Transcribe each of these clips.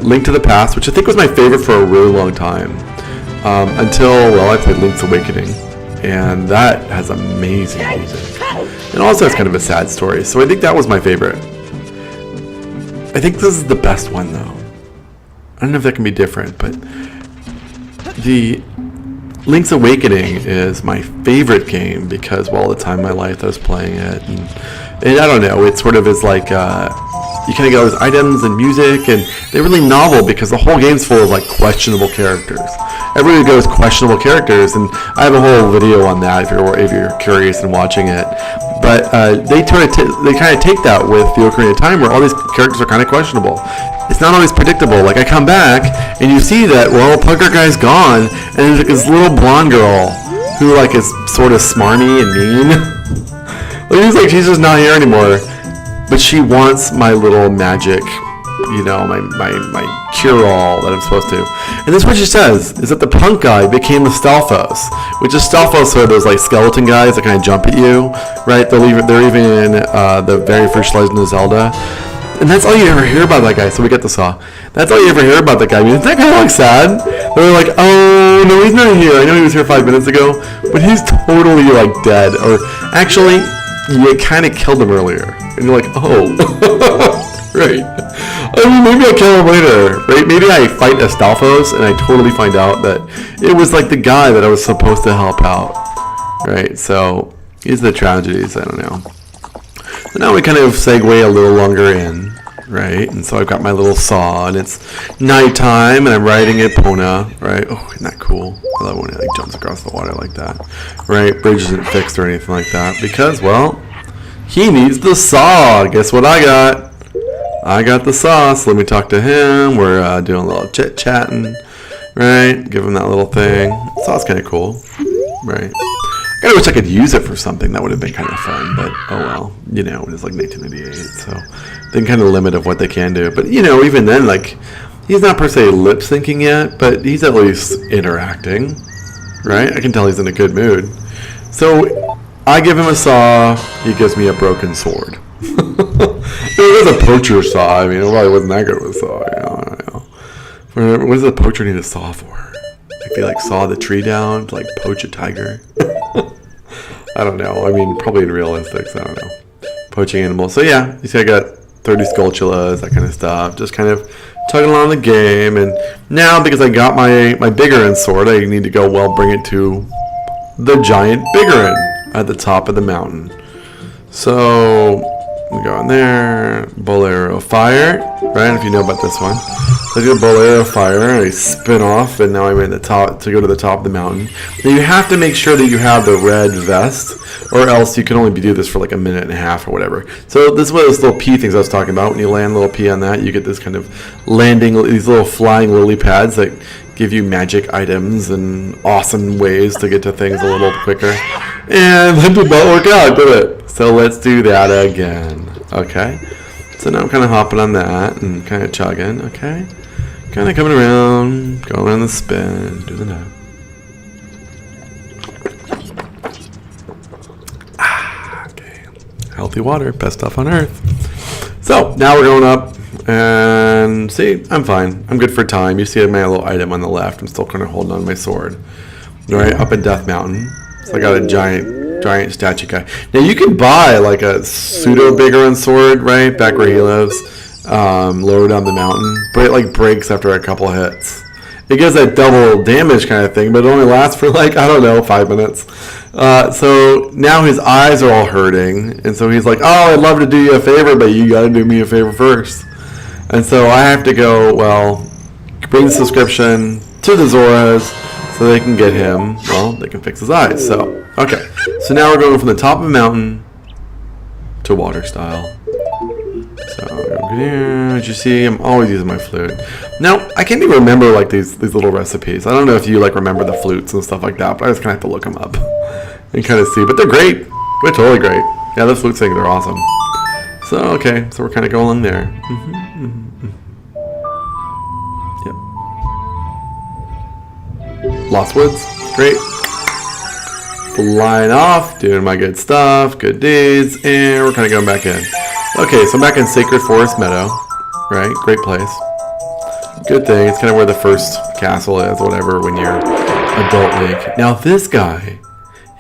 Link to the Past, which I think was my favorite for a really long time. Until, well, I played Link's Awakening. And that has amazing music. And also has kind of a sad story. So I think that was my favorite. I think this is the best one, though. I don't know if that can be different, but the Link's Awakening is my favorite game because, well, all the time in my life I was playing it. And I don't know, it sort of is like... you kind of get all these items and music, and they're really novel because the whole game's full of like questionable characters. Everybody goes questionable characters, and I have a whole video on that if you're curious and watching it. But they kind of take that with the Ocarina of Time, where all these characters are kind of questionable. It's not always predictable. Like I come back and you see that Punker guy's gone, and there's like this little blonde girl who like is sort of smarmy and mean. Like she's just not here anymore. But she wants my little magic, you know, my cure-all that I'm supposed to. And this is what she says, is that the punk guy became the Stalfos, which is Stalfos are those like skeleton guys that kind of jump at you, right? They're even in the very first Legend of Zelda. And that's all you ever hear about that guy, so we get the saw. That's all you ever hear about that guy. I mean, isn't that kind of like sad? They're like, oh, no, he's not here. I know he was here 5 minutes ago, but he's totally like dead. Or actually, you kind of killed him earlier. And you're like, oh, right. I mean, maybe I'll kill him later, right? Maybe I fight Astolfos and I totally find out that it was like the guy that I was supposed to help out, right? So these are the tragedies, I don't know. So now we kind of segue a little longer in, right? And so I've got my little saw, and it's nighttime, and I'm riding Epona, right? Oh, isn't that cool? I love when it like jumps across the water like that, right? Bridge isn't fixed or anything like that because, well, he needs the saw. Guess what I got? I got the saw. So let me talk to him. We're doing a little chit-chatting, right? Give him that little thing. The saw's kind of cool, right? I kind of wish I could use it for something. That would have been kind of fun, but oh well. You know, it was like 1998, so they kind of limit of what they can do. But, you know, even then, like, he's not per se lip-syncing yet, but he's at least interacting, right? I can tell he's in a good mood. So I give him a saw, he gives me a broken sword. It was a poacher saw. I mean, it probably wasn't that good of a saw, you know. I don't know. What does a poacher need a saw for? Like they like saw the tree down to like poach a tiger. I don't know. I mean, probably in realistics. I don't know. Poaching animals. So yeah, you see, I got 30 Skulltulas, that kind of stuff. Just kind of tugging along the game. And now, because I got my Biggoron Sword, I need to go, well, bring it to the giant Biggoron at the top of the mountain. So we go in there, bowl arrow fire, right? If you know about this one. So I do a bowl arrow fire, and I spin off, and now I'm at the top to go to the top of the mountain. Now you have to make sure that you have the red vest, or else you can only do this for like a minute and a half or whatever. So this is one of those little pea things I was talking about. When you land a little pea on that, you get this kind of landing, these little flying lily pads that give you magic items and awesome ways to get to things a little quicker. And that did not work out, did it? So let's do that again. Okay. So now I'm kind of hopping on that and kind of chugging. Okay. Kind of coming around, going around the spin, do the nut. Okay. Healthy water, best stuff on earth. So now we're going up. And see, I'm fine. I'm good for time. You see my little item on the left. I'm still kind of holding on my sword. Right up in Death Mountain. So I got a giant statue guy. Now you can buy like a pseudo Biggoron Sword, right, back where he lives, lower down the mountain, but it like breaks after a couple hits. It gives that double damage kind of thing, but it only lasts for like, I don't know, 5 minutes. So now his eyes are all hurting, and so he's like, oh, I'd love to do you a favor, but you got to do me a favor first. And so I have to go, well, bring the subscription to the Zoras so they can get him, well, they can fix his eyes. So, okay. So now we're going from the top of the mountain to water style. So, over here, as you see, I'm always using my flute. Now, I can't even remember, like, these little recipes. I don't know if you, like, remember the flutes and stuff like that, but I just kind of have to look them up and kind of see. But they're great. They're totally great. Yeah, the flute things are awesome. So, okay, so we're kind of going along there. Yep. Lost Woods, great. Flying off, doing my good stuff, good deeds, and we're kind of going back in. Okay, so I'm back in Sacred Forest Meadow, right? Great place. Good thing. It's kind of where the first castle is, whatever, when you're adult Link. Now this guy,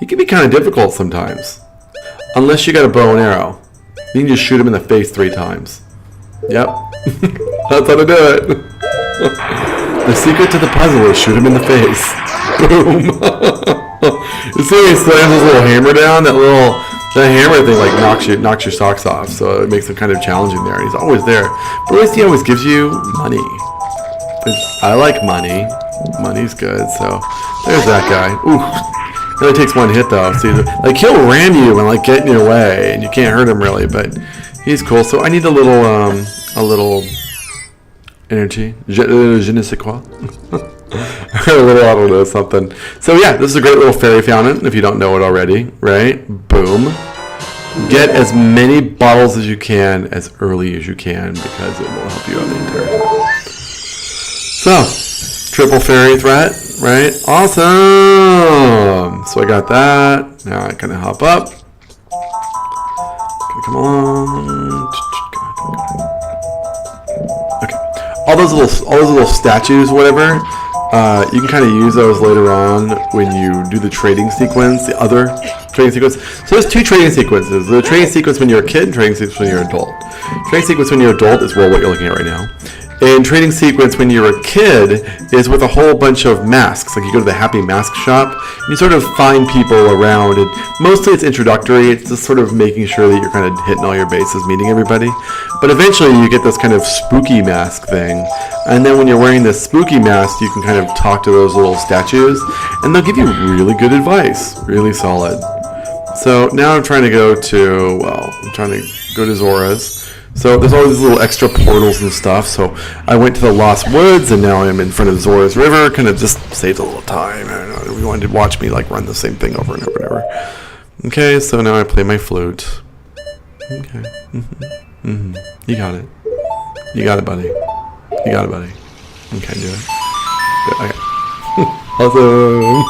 he can be kind of difficult sometimes. Unless you got a bow and arrow. You can just shoot him in the face 3 times. Yep. That's how to do it. The secret to the puzzle is shoot him in the face. Boom. You see he slams his little hammer down? That hammer thing like knocks your socks off. So it makes it kind of challenging there. And he's always there. But at least he always gives you money. I like money. Money's good. So there's that guy. Ooh. It only takes 1 hit though. See, like he'll ram you and like get in your way, and you can't hurt him really, but he's cool. So I need a little energy. Je ne sais quoi. A little, I don't know, something. So yeah, this is a great little fairy fountain. If you don't know it already, right? Boom. Get as many bottles as you can as early as you can because it will help you out the entire time. So, triple fairy threat, right? Awesome! So I got that. Now I kind of hop up. Okay, come along. Okay. All those little statues, whatever. You can kind of use those later on when you do the trading sequence, the other trading sequence. So there's 2 trading sequences. The trading sequence when you're a kid and trading sequence when you're an adult. Trading sequence when you're an adult is what you're looking at right now. And trading sequence when you're a kid is with a whole bunch of masks. Like you go to the Happy Mask shop, and you sort of find people around, and mostly it's introductory. It's just sort of making sure that you're kind of hitting all your bases, meeting everybody. But eventually you get this kind of spooky mask thing. And then when you're wearing this spooky mask, you can kind of talk to those little statues, and they'll give you really good advice. Really solid. So now I'm trying to go to Zora's. So there's all these little extra portals and stuff. So I went to the Lost Woods, and now I'm in front of Zora's River. Kind of just saved a little time. I don't know if you wanted to watch me like run the same thing over and over and over. Okay, so now I play my flute. Okay. You got it. You got it, buddy. You got it, buddy. Okay, do it. Okay. Awesome.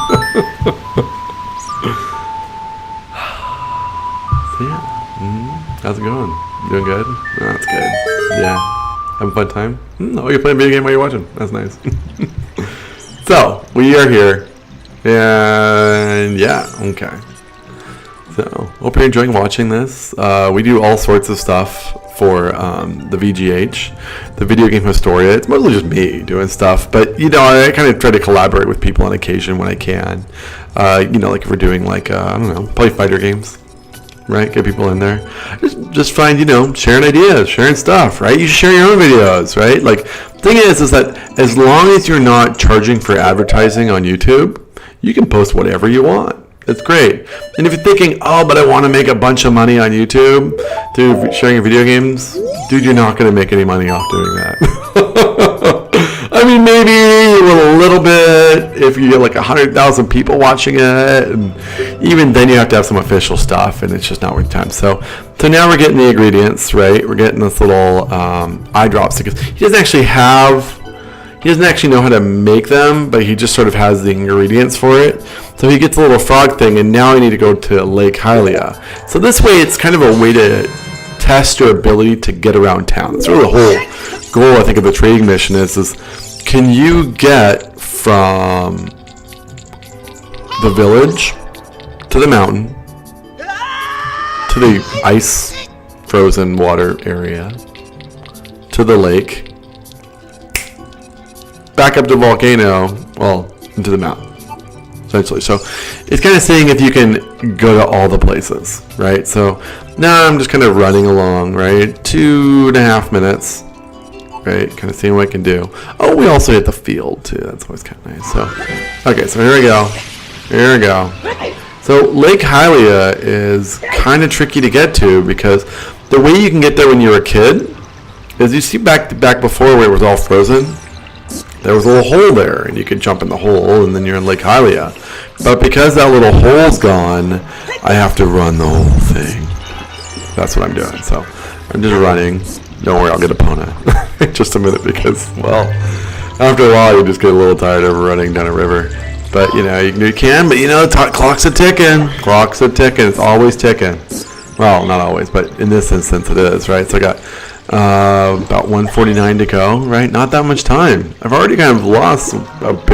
So yeah. How's it going? Doing good? Oh, that's good. Yeah. Having a fun time? Oh, you're playing a video game while you're watching. That's nice. So, we are here. And yeah, okay. So, hope you're enjoying watching this. We do all sorts of stuff for the VGH, the Video Game Historia. It's mostly just me doing stuff, but you know, I kind of try to collaborate with people on occasion when I can. You know, like if we're doing like, I don't know, play fighter games. Right, get people in there. Just find, you know, sharing ideas, sharing stuff, right? You should share your own videos, right? Like, the thing is that as long as you're not charging for advertising on YouTube, you can post whatever you want. It's great. And if you're thinking, oh, but I want to make a bunch of money on YouTube through sharing your video games, dude, you're not going to make any money off doing that. I mean, maybe you will a little bit if you get like 100,000 people watching it, and even then you have to have some official stuff, and it's just not worth time. So now we're getting the ingredients, right? We're getting this little eye drops because he doesn't actually know how to make them, but he just sort of has the ingredients for it. So he gets a little frog thing, and now I need to go to Lake Hylia. So this way, it's kind of a way to test your ability to get around town. That's really the whole goal, I think, of the trading mission is can you get from the village to the mountain to the ice frozen water area to the lake, back up to the volcano, well, into the mountain, essentially. So it's kind of seeing if you can go to all the places, right? So now I'm just kind of running along, right? 2.5 minutes, right? Kind of seeing what I can do. Oh, we also hit the field too. That's always kind of nice. So, okay, so here we go. Here we go. So Lake Hylia is kind of tricky to get to because the way you can get there when you're a kid is you see back before where it was all frozen. There was a little hole there, and you could jump in the hole, and then you're in Lake Hylia. But because that little hole's gone, I have to run the whole thing. That's what I'm doing. So I'm just running. Don't worry, I'll get Epona in just a minute because, well, after a while you just get a little tired of running down a river. But, you know, you can, but, you know, clock's a ticking. Clock's a ticking. It's always ticking. Well, not always, but in this instance it is, right? So I got About 149 to go, right? Not that much time. I've already kind of lost a bit.